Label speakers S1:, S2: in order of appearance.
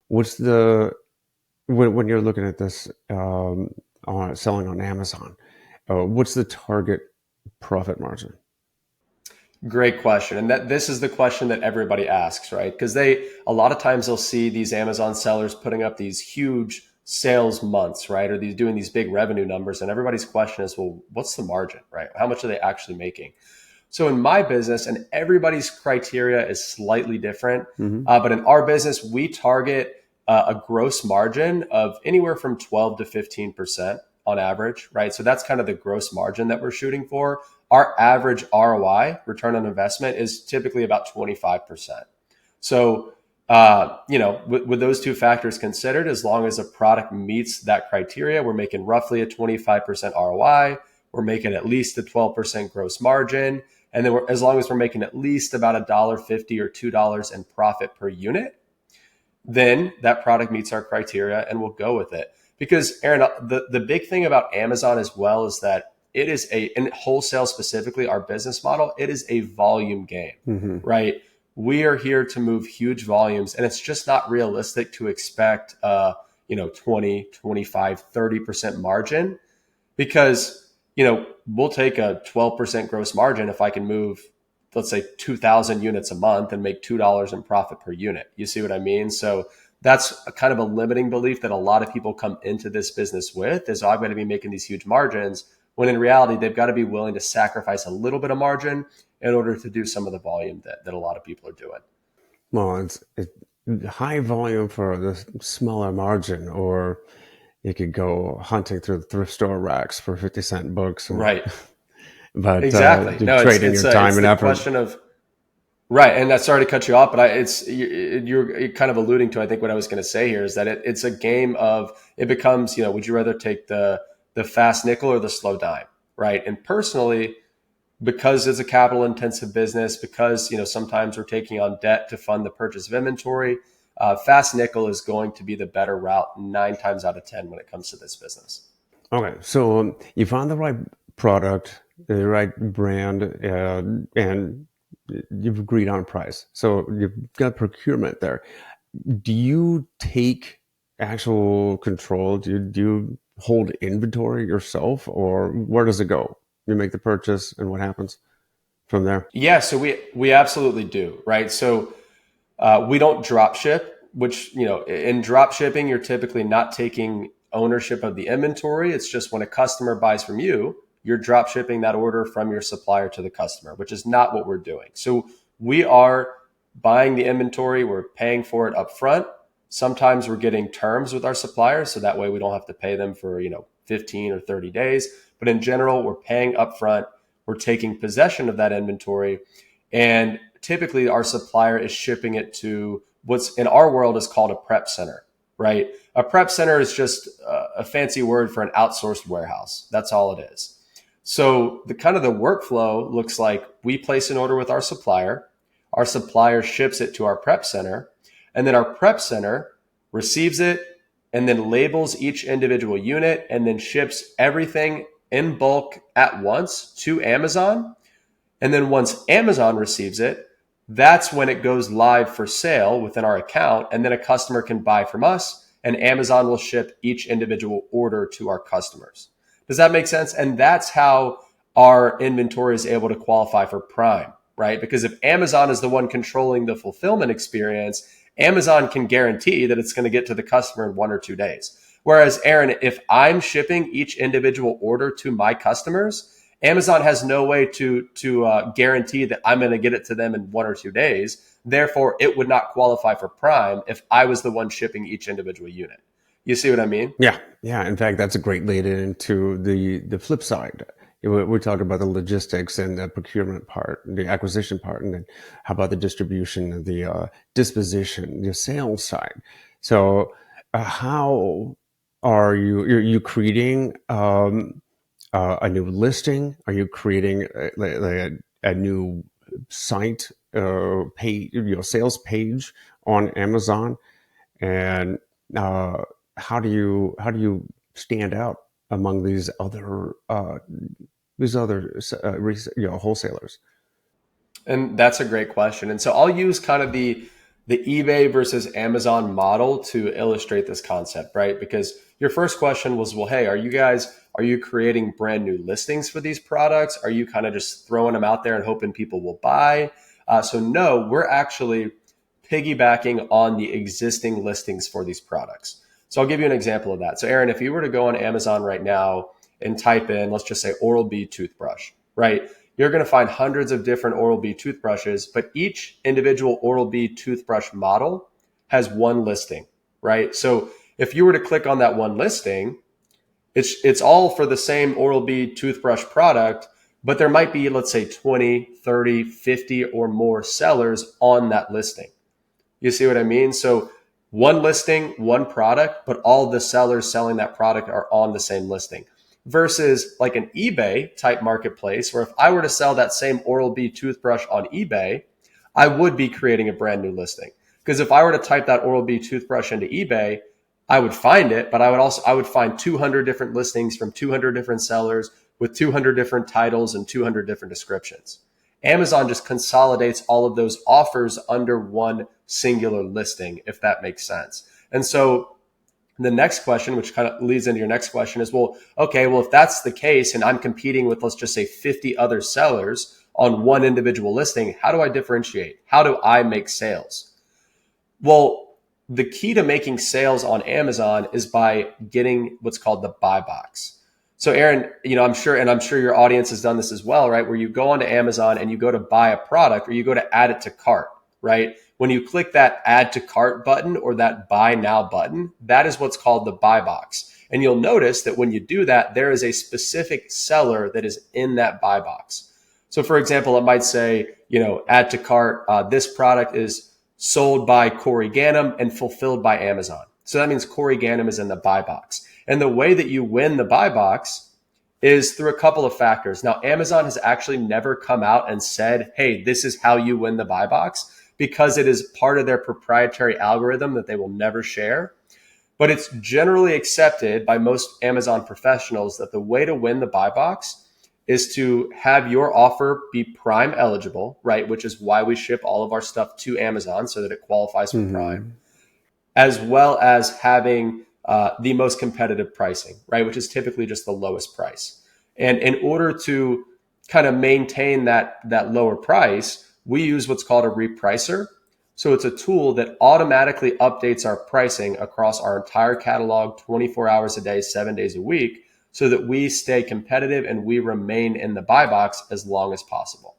S1: What's the when you're looking at this on selling on Amazon? What's the target profit margin?
S2: Great question. And that this is the question that everybody asks, right? Because a lot of times they'll see these Amazon sellers putting up these huge sales months, right? Or these doing these big revenue numbers. And everybody's question is, well, what's the margin, right? How much are they actually making? So in my business, and everybody's criteria is slightly different,
S1: Hmm.
S2: but in our business, we target a gross margin of anywhere from 12 to 15% on average, right? So that's kind of the gross margin that we're shooting for. Our average ROI, return on investment, is typically about 25%. So, with those two factors considered, as long as a product meets that criteria, we're making roughly a 25% ROI. We're making at least a 12% gross margin. And then as long as we're making at least about $1.50 or $2 in profit per unit, then that product meets our criteria and we'll go with it. Because Aaron, the big thing about Amazon as well is that it is in wholesale specifically, our business model, it is a volume game,
S1: Hmm.
S2: right? We are here to move huge volumes, and it's just not realistic to expect 20, 25, 30% margin, because we'll take a 12% gross margin if I can move, let's say, 2,000 units a month and make $2 in profit per unit. You see what I mean? So that's a kind of a limiting belief that a lot of people come into this business with, is, oh, I'm going to be making these huge margins, when in reality they've got to be willing to sacrifice a little bit of margin in order to do some of the volume that a lot of people are doing.
S1: Well, it's high volume for the smaller margin, or you could go hunting through the thrift store racks for 50-cent books, and
S2: Right.
S1: but
S2: Exactly.
S1: you're
S2: No, it's
S1: trading
S2: it's
S1: your
S2: uh,
S1: time
S2: it's
S1: and
S2: the
S1: effort.
S2: question of, right. And that's, sorry to cut you off, but you're kind of alluding to, I think, what I was going to say here is that it's a game of, it becomes, would you rather take the fast nickel or the slow dime, right? And personally, because it's a capital intensive business, because sometimes we're taking on debt to fund the purchase of inventory, fast nickel is going to be the better route 9 times out of 10 when it comes to this business.
S1: Okay, so you found the right product, the right brand, and you've agreed on price. So you've got procurement there. Do you take actual control? Do you hold inventory yourself, or where does it go? You make the purchase, and what happens from there?
S2: Yeah, so we absolutely do, right? So we don't drop ship, which, in drop shipping, you're typically not taking ownership of the inventory. It's just when a customer buys from you, you're drop shipping that order from your supplier to the customer, which is not what we're doing. So we are buying the inventory, we're paying for it up front. Sometimes we're getting terms with our suppliers, so that way we don't have to pay them for, 15 or 30 days. But in general, we're paying up front, we're taking possession of that inventory, and typically our supplier is shipping it to what's in our world is called a prep center, right? A prep center is just a fancy word for an outsourced warehouse. That's all it is. So the kind of the workflow looks like, we place an order with our supplier ships it to our prep center, and then our prep center receives it and then labels each individual unit and then ships everything in bulk at once to Amazon. And then once Amazon receives it, that's when it goes live for sale within our account. And then a customer can buy from us, and Amazon will ship each individual order to our customers. Does that make sense? And that's how our inventory is able to qualify for Prime, right? Because if Amazon is the one controlling the fulfillment experience, Amazon can guarantee that it's going to get to the customer in 1 or 2 days. Whereas, Aaron, if I'm shipping each individual order to my customers, Amazon has no way to guarantee that I'm going to get it to them in 1 or 2 days. Therefore, it would not qualify for Prime if I was the one shipping each individual unit. You see what I mean?
S1: Yeah, yeah. In fact, that's a great lead into the flip side. We talk about the logistics and the procurement part, the acquisition part, and then how about the distribution, the disposition, the sales side. So, how are you creating a new listing? Are you creating a new site page, sales page on Amazon? And uh, how do you stand out among these other wholesalers?
S2: And that's a great question. And so I'll use kind of the eBay versus Amazon model to illustrate this concept, right? Because your first question was, well, hey, are you creating brand new listings for these products? Are you kind of just throwing them out there and hoping people will buy? So no, we're actually piggybacking on the existing listings for these products. So I'll give you an example of that. So Aaron, if you were to go on Amazon right now and type in, let's just say Oral-B toothbrush, right? You're going to find hundreds of different Oral-B toothbrushes, but each individual Oral-B toothbrush model has one listing, right? So if you were to click on that one listing, it's all for the same Oral-B toothbrush product, but there might be, let's say 20, 30, 50 or more sellers on that listing. You see what I mean? So one listing, one product, but all the sellers selling that product are on the same listing versus like an eBay type marketplace where if I were to sell that same Oral-B toothbrush on eBay, I would be creating a brand new listing. Because if I were to type that Oral-B toothbrush into eBay, I would find it, but I would find 200 different listings from 200 different sellers with 200 different titles and 200 different descriptions. Amazon just consolidates all of those offers under one singular listing, if that makes sense. And so the next question, which kind of leads into your next question is, well, okay, well, if that's the case and I'm competing with, let's just say 50 other sellers on one individual listing, how do I differentiate? How do I make sales? Well, the key to making sales on Amazon is by getting what's called the buy box. So Aaron, I'm sure your audience has done this as well, right? Where you go onto Amazon and you go to buy a product or you go to add it to cart, right? When you click that add to cart button or that buy now button, that is what's called the buy box. And you'll notice that when you do that, there is a specific seller that is in that buy box. So for example, it might say, add to cart, this product is sold by Corey Ganem and fulfilled by Amazon. So that means Corey Ganem is in the buy box. And the way that you win the buy box is through a couple of factors. Now, Amazon has actually never come out and said, hey, this is how you win the buy box, because it is part of their proprietary algorithm that they will never share. But it's generally accepted by most Amazon professionals that the way to win the buy box is to have your offer be Prime eligible, right? Which is why we ship all of our stuff to Amazon so that it qualifies for Prime, as well as having the most competitive pricing, right? Which is typically just the lowest price. And in order to kind of maintain that lower price, we use what's called a repricer. So it's a tool that automatically updates our pricing across our entire catalog 24 hours a day, 7 days a week, so that we stay competitive and we remain in the buy box as long as possible.